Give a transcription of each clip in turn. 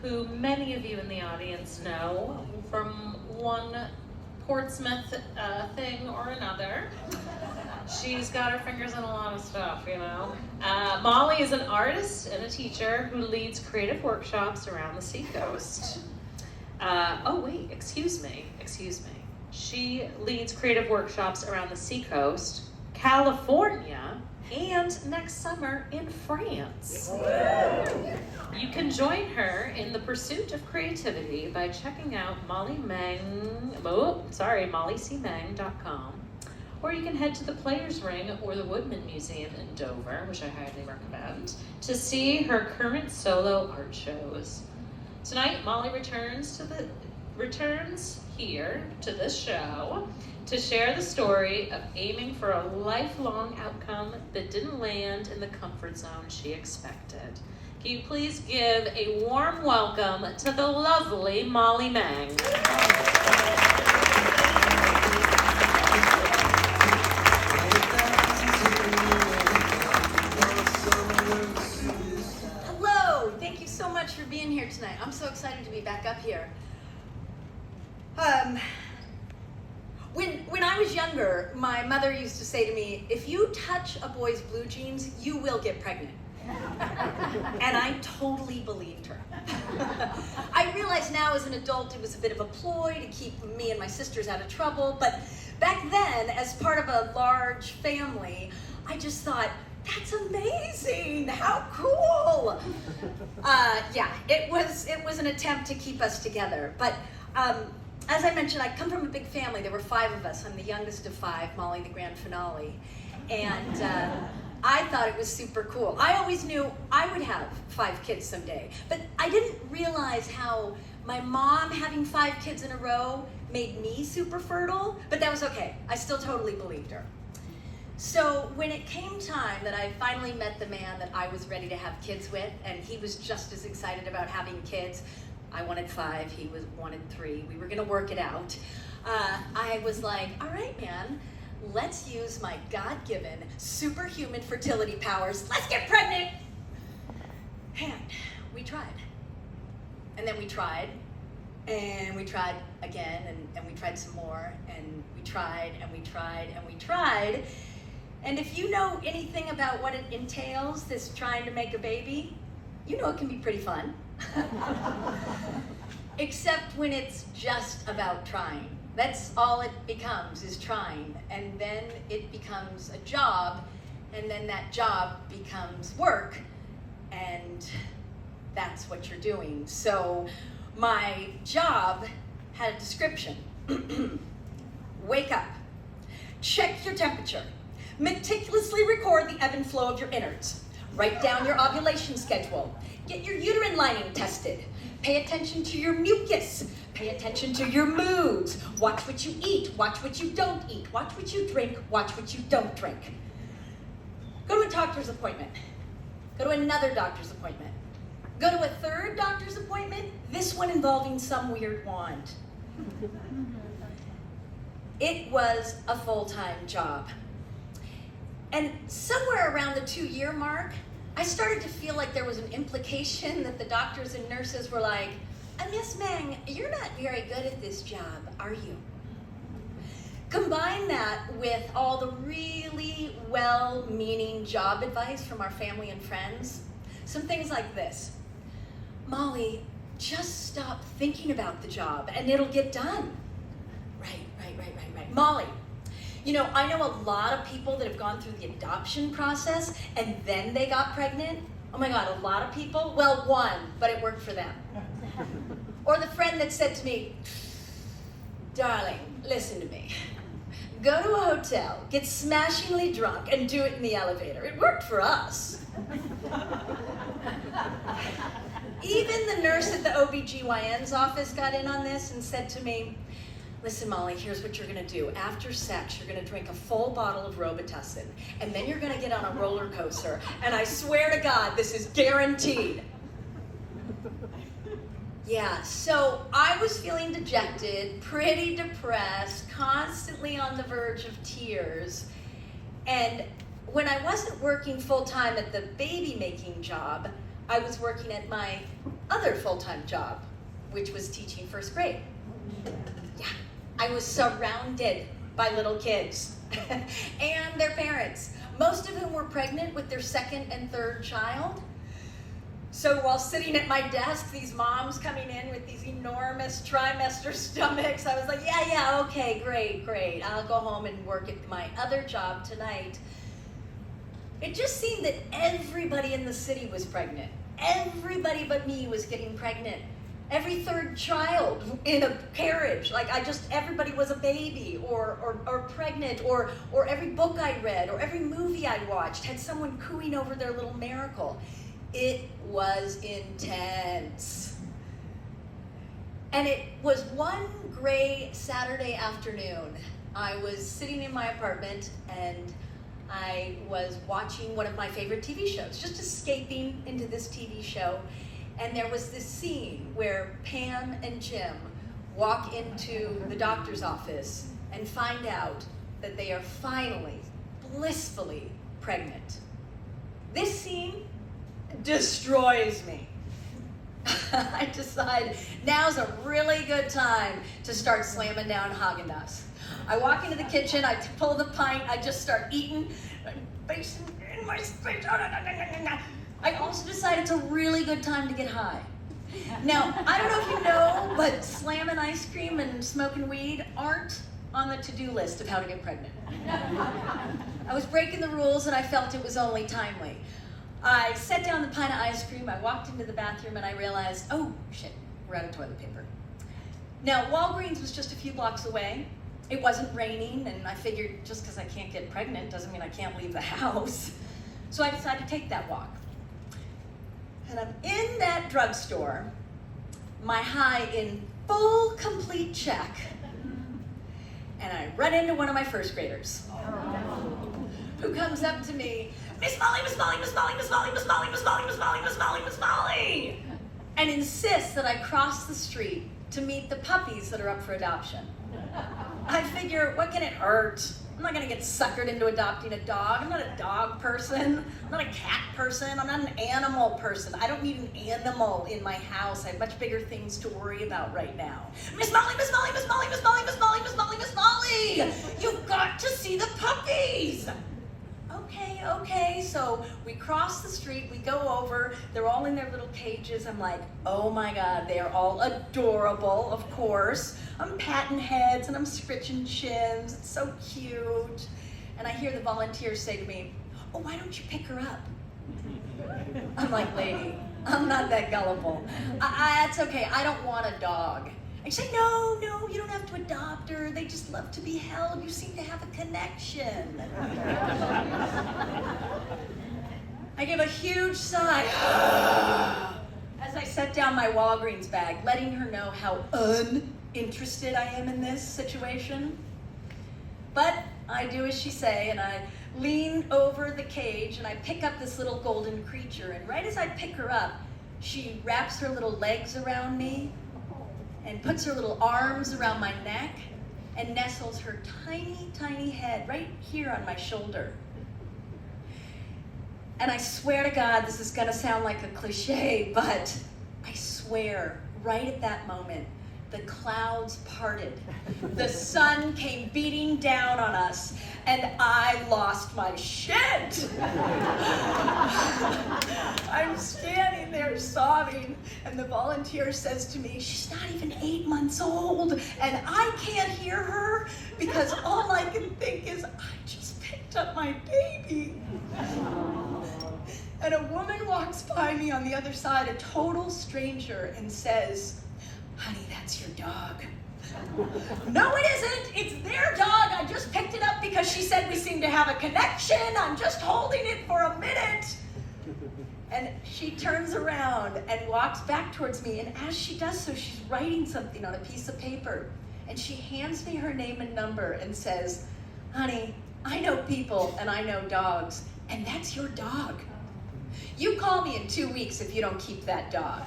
who many of you in the audience know from one Portsmouth thing or another. She's got her fingers in a lot of stuff, you know. Molly is an artist and a teacher who leads creative workshops around the seacoast. Excuse me. She leads creative workshops around the seacoast, California, and next summer in France. You can join her in the pursuit of creativity by checking out mollycmang.com, or you can head to the Players Ring or the Woodman Museum in Dover, which I highly recommend, to see her current solo art shows. Tonight, Molly returns here to this show to share the story of aiming for a lifelong outcome that didn't land in the comfort zone she expected. Can you please give a warm welcome to the lovely Molly Mang. Hello, thank you so much for being here tonight. I'm so excited to be back up here. When I was younger, my mother used to say to me, if you touch a boy's blue jeans, you will get pregnant. And I totally believed her. I realize now as an adult it was a bit of a ploy to keep me and my sisters out of trouble, but back then, as part of a large family, I just thought, that's amazing, how cool. It was an attempt to keep us together, but as I mentioned, I come from a big family. There were 5 of us. I'm the youngest of 5, Molly the grand finale. And I thought it was super cool. I always knew I would have 5 kids someday. But I didn't realize how my mom having 5 kids in a row made me super fertile. But that was okay. I still totally believed her. So when it came time that I finally met the man that I was ready to have kids with, and he was just as excited about having kids, I wanted 5, he wanted 3. We were gonna work it out. I was like, all right, man, let's use my God-given superhuman fertility powers. Let's get pregnant. And we tried. And then we tried. And we tried again, and we tried some more. And we tried, and we tried, and we tried. And if you know anything about what it entails, this trying to make a baby, you know it can be pretty fun. Except when it's just about trying. That's all it becomes, is trying. And then it becomes a job, and then that job becomes work, and that's what you're doing. So my job had a description. Wake up, check your temperature, meticulously record the ebb and flow of your innards, write down your ovulation schedule, get your uterine lining tested. Pay attention to your mucus. Pay attention to your moods. Watch what you eat. Watch what you don't eat. Watch what you drink. Watch what you don't drink. Go to a doctor's appointment. Go to another doctor's appointment. Go to a third doctor's appointment, this one involving some weird wand. It was a full-time job. And somewhere around the 2-year mark, I started to feel like there was an implication that the doctors and nurses were like, Miss Mang, you're not very good at this job, are you? Combine that with all the really well-meaning job advice from our family and friends. Some things like this. Molly, just stop thinking about the job and it'll get done. Right. Molly, you know, I know a lot of people that have gone through the adoption process and then they got pregnant. Oh my God, a lot of people? Well, one, but it worked for them. Or the friend that said to me, darling, listen to me. Go to a hotel, get smashingly drunk, and do it in the elevator. It worked for us. Even the nurse at the OBGYN's office got in on this and said to me, listen, Molly, here's what you're gonna do. After sex, you're gonna drink a full bottle of Robitussin, and then you're gonna get on a roller coaster, and I swear to God, this is guaranteed. Yeah, so I was feeling dejected, pretty depressed, constantly on the verge of tears, and when I wasn't working full-time at the baby-making job, I was working at my other full-time job, which was teaching first grade. Yeah, I was surrounded by little kids and their parents, most of whom were pregnant with their second and third child. So while sitting at my desk, these moms coming in with these enormous trimester stomachs, I was like, yeah, okay, great. I'll go home and work at my other job tonight. It just seemed that everybody in the city was pregnant. Everybody but me was getting pregnant. Every third child in a carriage, everybody was a baby or pregnant, or every book I read or every movie I watched had someone cooing over their little miracle. It was intense. And it was one gray Saturday afternoon. I was sitting in my apartment and I was watching one of my favorite TV shows, just escaping into this TV show. And there was this scene where Pam and Jim walk into the doctor's office and find out that they are finally, blissfully pregnant. This scene destroys me. I decide now's a really good time to start slamming down Haagen-Dazs. I walk into the kitchen, I pull the pint, I just start eating, basting in my space. I also decide it's a really good time to get high. Now, I don't know if you know, but slamming ice cream and smoking weed aren't on the to-do list of how to get pregnant. I was breaking the rules and I felt it was only timely. I set down the pint of ice cream, I walked into the bathroom and I realized, oh shit, we're out of toilet paper. Now, Walgreens was just a few blocks away. It wasn't raining, and I figured just because I can't get pregnant doesn't mean I can't leave the house. So I decided to take that walk. And I'm in that drugstore, my high in full, complete check, and I run into one of my first graders who comes up to me, Miss Molly, Miss Molly, Miss Molly, Miss Molly, Miss Molly, Miss Molly, Miss Molly, Miss Molly, Miss Molly, and insists that I cross the street to meet the puppies that are up for adoption. I figure, what can it hurt? I'm not gonna get suckered into adopting a dog. I'm not a dog person. I'm not a cat person. I'm not an animal person. I don't need an animal in my house. I have much bigger things to worry about right now. Miss Molly, Miss Molly, Miss Molly, Miss Molly, Miss Molly, Miss Molly, Miss Molly! You've got to see the puppies! Okay, so we cross the street, we go over, they're all in their little cages. I'm like, oh my God, they are all adorable, of course. I'm patting heads and I'm scritching chins, it's so cute. And I hear the volunteers say to me, oh, why don't you pick her up? I'm like, lady, I'm not that gullible. That's okay, I don't want a dog. I say, no, you don't have to adopt her. They just love to be held. You seem to have a connection. I give a huge sigh as I set down my Walgreens bag, letting her know how uninterested I am in this situation. But I do as she say, and I lean over the cage and I pick up this little golden creature. And right as I pick her up, she wraps her little legs around me and puts her little arms around my neck and nestles her tiny, tiny head right here on my shoulder. And I swear to God, this is gonna sound like a cliche, but I swear, right at that moment, the clouds parted. The sun came beating down on us, and I lost my shit. I'm standing there sobbing, and the volunteer says to me, she's not even 8 months old, and I can't hear her because all I can think is, I just picked up my baby. And a woman walks by me on the other side, a total stranger, and says, honey, that's your dog. No, it isn't. It's their dog. I just picked it up because she said we seem to have a connection. I'm just holding it for a minute. And she turns around and walks back towards me. And as she does so, she's writing something on a piece of paper. And she hands me her name and number and says, honey, I know people and I know dogs. And that's your dog. You call me in 2 weeks if you don't keep that dog.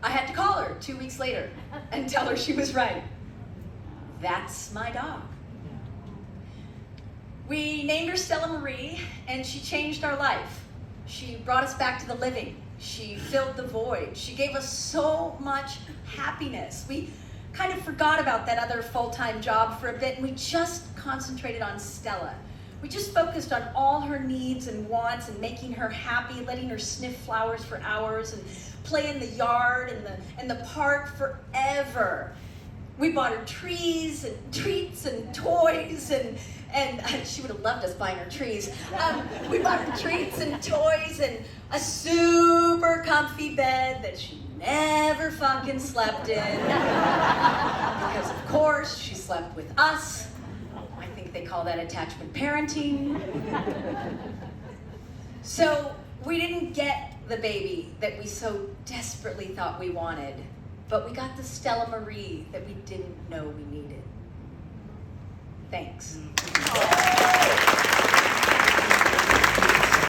I had to call her 2 weeks later and tell her she was right. That's my dog. We named her Stella Marie, and she changed our life. She brought us back to the living. She filled the void. She gave us so much happiness. We kind of forgot about that other full-time job for a bit, and we just concentrated on Stella. We just focused on all her needs and wants and making her happy, letting her sniff flowers for hours and play in the yard and the park forever. We bought her trees and treats and toys, and she would have loved us buying her trees. We bought her treats and toys and a super comfy bed that she never fucking slept in. Because of course, she slept with us. I think they call that attachment parenting. So we didn't get the baby that we so desperately thought we wanted, but we got the Stella Marie that we didn't know we needed. Thanks.